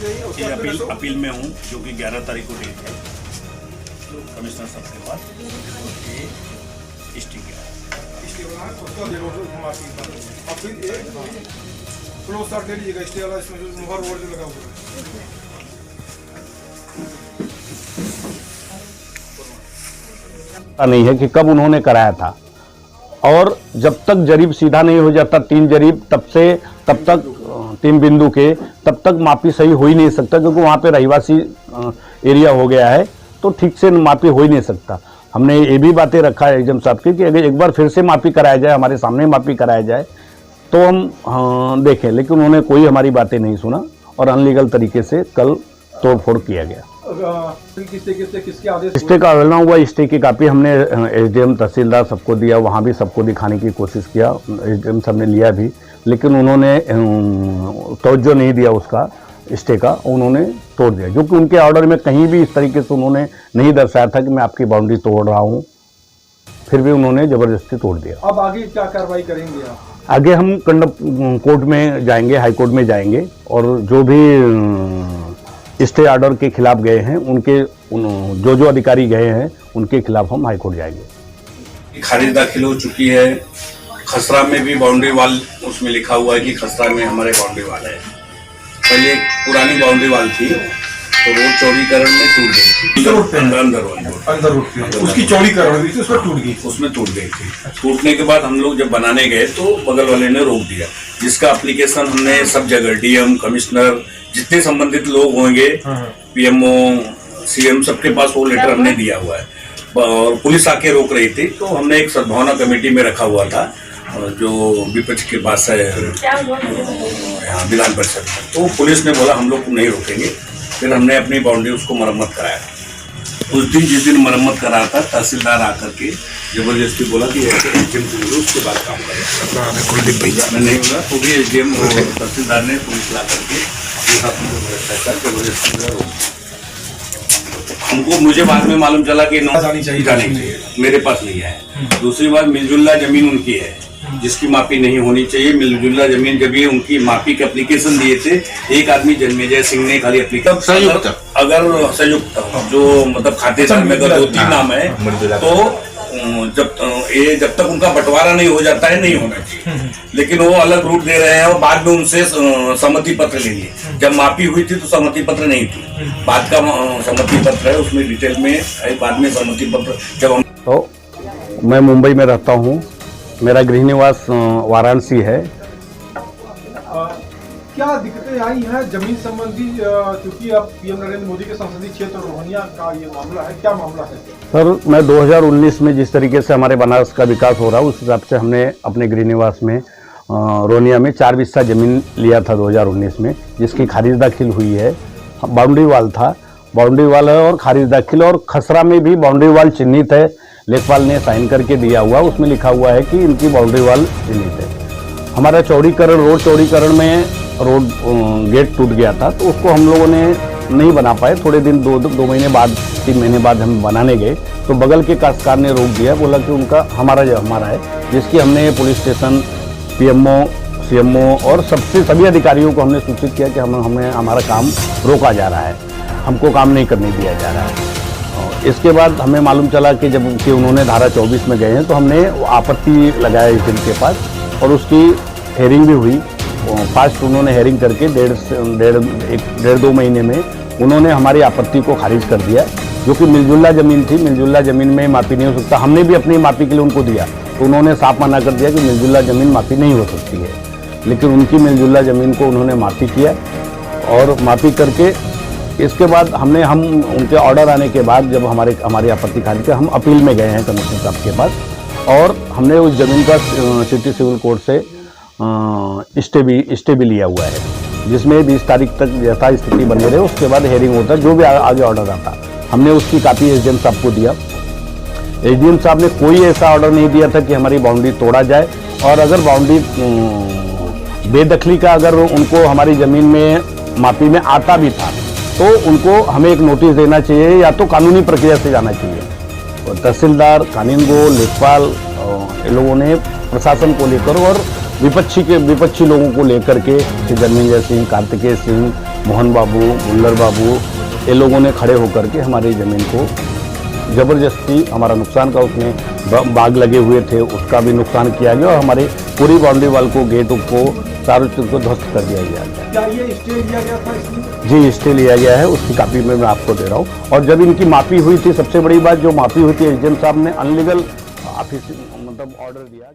ये अपील में हूँ, जो कि 11 तारीख को डेट है कमिश्नर साहब के पास। ये स्टिक है, क्लोज स्टार्ट ले लीजिएगा, स्टे वाला इसमें जो मोहर वोहर जो लगा हुआ है। नहीं है कि कब उन्होंने कराया था, और जब तक जरीब सीधा नहीं हो जाता 3 जरीब तब तक 3 बिंदु के तब तक मापी सही हो ही नहीं सकता, क्योंकि वहाँ पे रहीवासी एरिया हो गया है, तो ठीक से मापी हो ही नहीं सकता। हमने ये भी बातें रखा है एग्जाम साहब की कि अगर एक बार फिर से मापी कराया जाए, हमारे सामने मापी कराया जाए तो हम देखें, लेकिन उन्होंने कोई हमारी बातें नहीं सुना और अनलीगल तरीके से कल तोड़फोड़ किया गया। किसके आदेश? स्टे का आवेदन हुआ, स्टे की कापी हमने एसडीएम तहसीलदार सबको दिया, वहाँ भी सबको दिखाने की कोशिश किया, एसडीएम साहब ने लिया भी, लेकिन उन्होंने तवज्जो नहीं दिया उसका, स्टे का, उन्होंने तोड़ दिया, जो कि उनके ऑर्डर में कहीं भी इस तरीके से उन्होंने नहीं दर्शाया था कि मैं आपकी बाउंड्री तोड़ रहा हूँ, फिर भी उन्होंने ज़बरदस्ती तोड़ दिया। अब आगे क्या कार्रवाई करेंगे आप? आगे हम कोर्ट में जाएंगे, हाई कोर्ट में जाएंगे, और जो भी स्टे ऑर्डर के खिलाफ गए हैं उनके जो अधिकारी गए हैं उनके खिलाफ हम हाई कोर्ट जाएंगे। खारिज दाखिल हो चुकी है। खसरा में भी बाउंड्री वाल उसमें लिखा हुआ है कि खसरा में हमारे बाउंड्री वाल है। पहले एक पुरानी बाउंड्री वाल थी, तो रोड चौड़ीकरण में टूट गई थी, अंदर रोड थी, उसकी चौड़ीकरण हुई थी, उसमें टूट गई, उसमें टूट गई थी। टूटने के बाद हम लोग जब बनाने गए तो बगल वाले ने रोक दिया, जिसका एप्लीकेशन हमने सब जगह डीएम, कमिश्नर, जितने संबंधित लोग होंगे, पीएमओ, सीएम, सबके पास वो लेटर हमने दिया हुआ है, और पुलिस आके रोक रही थी। तो हमने एक सद्भावना कमेटी में रखा हुआ था, जो विपक्ष के पास है यहाँ विधान परिषद में, तो पुलिस ने बोला हम लोग को नहीं रोकेंगे। फिर हमने अपनी बाउंड्री उसको मरम्मत कराया। उस दिन जिस दिन मरम्मत करा था, तहसीलदार आकर के जबरदस्ती बोला कि एसडीएम से मिलो, उसके बाद काम करेगा। मैं नहीं बोला, तो भी एसडीएम तहसीलदार ने पुलिस ला करके हमको, मुझे बाद में मालूम चला कि जानी चाहिए, मेरे पास नहीं है। दूसरी बात, मिलजुल्ला जमीन उनकी है जिसकी मापी नहीं होनी चाहिए। मिलजुल्ला जमीन जब ये उनकी मापी के एप्लीकेशन दिए थे, एक आदमी जन्मेजय सिंह ने खाली एप्लीकेशन, अगर संयुक्त जो मतलब खातेदार में अगर 2-3 नाम है, तो जब तक उनका बंटवारा नहीं हो जाता है नहीं होना चाहिए। लेकिन वो अलग रूट दे रहे हैं, और बाद में उनसे सहमति पत्र ले लिए। जब मापी हुई थी तो सहमति पत्र नहीं थी, बाद का सहमति पत्र है, उसमें डिटेल में बाद में सहमति पत्र। जब हम, तो मैं मुंबई में रहता हूँ, मेरा गृह निवास वाराणसी है। क्या दिक्कतें आई हैं जमीन संबंधी, क्योंकि अब पीएम नरेंद्र मोदी के संसदीय क्षेत्र रोहनिया का ये मामला है, क्या मामला है सर? मैं 2019 में जिस तरीके से हमारे बनारस का विकास हो रहा है, उस हिसाब से हमने अपने गृह निवास में रोहनिया में 4 बिस्सा जमीन लिया था 2019 में, जिसकी खारिज दाखिल हुई है। बाउंड्री वाल था, बाउंड्री वाल है और खारिज दाखिल, और खसरा में भी बाउंड्री वाल चिन्हित है, लेखपाल ने साइन करके दिया हुआ, उसमें लिखा हुआ है कि इनकी बाउंड्री वाल चिन्हित है। हमारा चौड़ीकरण, रोड चौड़ीकरण में रोड गेट टूट गया था, तो उसको हम लोगों ने नहीं बना पाए। थोड़े दिन 2 महीने बाद, 3 महीने बाद हम बनाने गए, तो बगल के काश्तकार ने रोक दिया, बोला कि उनका हमारा है, जिसकी हमने पुलिस स्टेशन, पीएमओ, सीएमओ और सभी अधिकारियों को हमने सूचित किया कि हमें हमारा काम रोका जा रहा है, हमको काम नहीं करने दिया जा रहा है। इसके बाद हमें मालूम चला कि जब कि उन्होंने धारा 24 में गए हैं, तो हमने आपत्ति लगाया इनके पास, और उसकी हेयरिंग भी हुई। फास्ट उन्होंने हेयरिंग करके 1.5-2 महीने में उन्होंने हमारी आपत्ति को खारिज कर दिया, जो कि मिलजुल्ला ज़मीन थी। मिलजुल्ला ज़मीन में मापी नहीं हो सकता, हमने भी अपनी मापी के लिए उनको दिया, तो उन्होंने साफ मना कर दिया कि मिलजुल्ला ज़मीन मापी नहीं हो सकती है। लेकिन उनकी मिलजुल्ला ज़मीन को उन्होंने मापी किया, और मापी करके इसके बाद हम उनके ऑर्डर आने के बाद जब हमारी आपत्ति खारिज हम अपील में गए हैं कमिश्नर साहब के पास, और हमने उस ज़मीन का सिटी सिविल कोर्ट से स्टे भी लिया हुआ है, जिसमें 20 तारीख तक जैसा स्थिति बनी रहे, उसके बाद हेयरिंग होता है, जो भी आगे ऑर्डर आता। हमने उसकी कापी एसडीएम साहब को दिया। एसडीएम साहब ने कोई ऐसा ऑर्डर नहीं दिया था कि हमारी बाउंड्री तोड़ा जाए, और अगर बाउंड्री बेदखली का अगर उनको हमारी ज़मीन में मापी में आता भी था, तो उनको हमें एक नोटिस देना चाहिए, या तो कानूनी प्रक्रिया से जाना चाहिए। और तहसीलदार, कानूनगो, लेखपाल, इन लोगों ने प्रशासन को लेकर और विपक्षी लोगों को लेकर के, जन्मेजय सिंह, कार्तिकेय सिंह, मोहन बाबू, बुल्लर बाबू, ये लोगों ने खड़े होकर के हमारी ज़मीन को ज़बरदस्ती हमारा नुकसान का, उसमें बाग लगे हुए थे उसका भी नुकसान किया गया और हमारी पूरी बाउंड्री वाल को, गेट को, चारों चीज़ को ध्वस्त कर दिया गया। क्या ये स्टे लिया गया था इसमें? जी, स्टे लिया गया है, उसकी कापी में मैं आपको दे रहा हूँ। और जब इनकी मापी हुई थी, सबसे बड़ी बात जो मापी हुई थी, एसडीएम साहब ने अनलीगल ऑफिस मतलब ऑर्डर दिया।